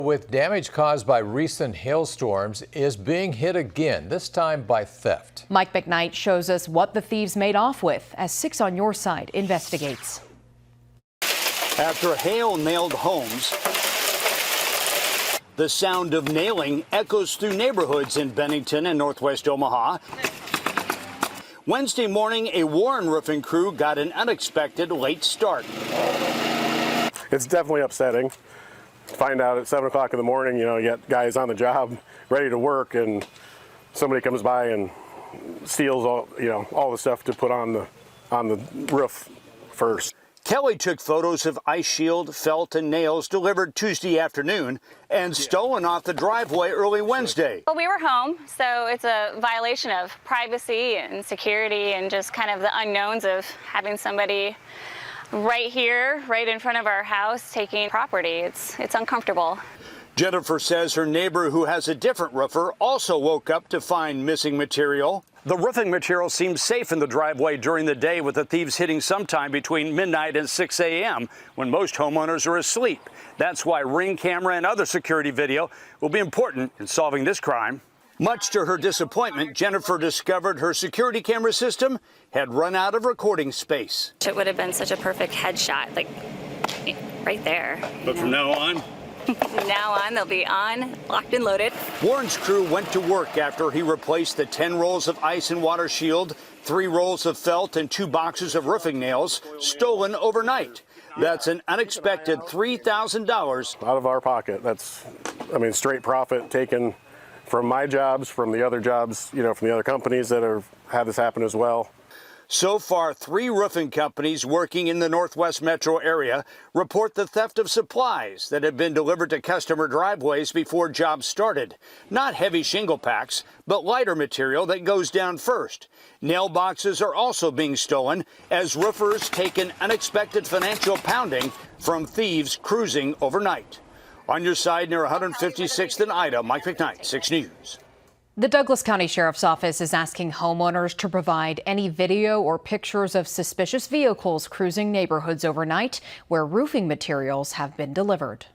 With damage caused by recent hailstorms is being hit again, this time by theft. Mike McKnight shows us what the thieves made off with as 6 on Your Side investigates. After hail nailed homes, the sound of nailing echoes through neighborhoods in Bennington and northwest Omaha. Wednesday morning, a Warren roofing crew got an unexpected late start. It's definitely upsetting. Find out at 7 o'clock in the morning, you got guys on the job ready to work, and somebody comes by and steals all the stuff to put on the roof first. Kelly took photos of ice shield, felt, and nails delivered Tuesday afternoon and stolen off the driveway early Wednesday. Well, we were home, so it's a violation of privacy and security and just kind of the unknowns of having somebody right here, right in front of our house, taking property. It's uncomfortable. Jennifer says her neighbor, who has a different roofer, also woke up to find missing material. The roofing material seems safe in the driveway during the day, with the thieves hitting sometime between midnight and 6 a.m. when most homeowners are asleep. That's why Ring camera and other security video will be important in solving this crime. Much to her disappointment, Jennifer discovered her security camera system had run out of recording space. It would have been such a perfect headshot, like right there. But from now on? From now on, they'll be on, locked and loaded. Warren's crew went to work after he replaced the 10 rolls of ice and water shield, 3 rolls of felt, and 2 boxes of roofing nails stolen overnight. That's an unexpected $3,000 out of our pocket. That's, straight profit taken from my jobs, from the other jobs, from the other companies that have had this happen as well. So far, 3 roofing companies working in the northwest metro area report the theft of supplies that had been delivered to customer driveways before jobs started. Not heavy shingle packs, but lighter material that goes down first. Nail boxes are also being stolen as roofers take an unexpected financial pounding from thieves cruising overnight. On Your Side near 156th and Ida, Mike McKnight, 6 News. The Douglas County Sheriff's Office is asking homeowners to provide any video or pictures of suspicious vehicles cruising neighborhoods overnight where roofing materials have been delivered.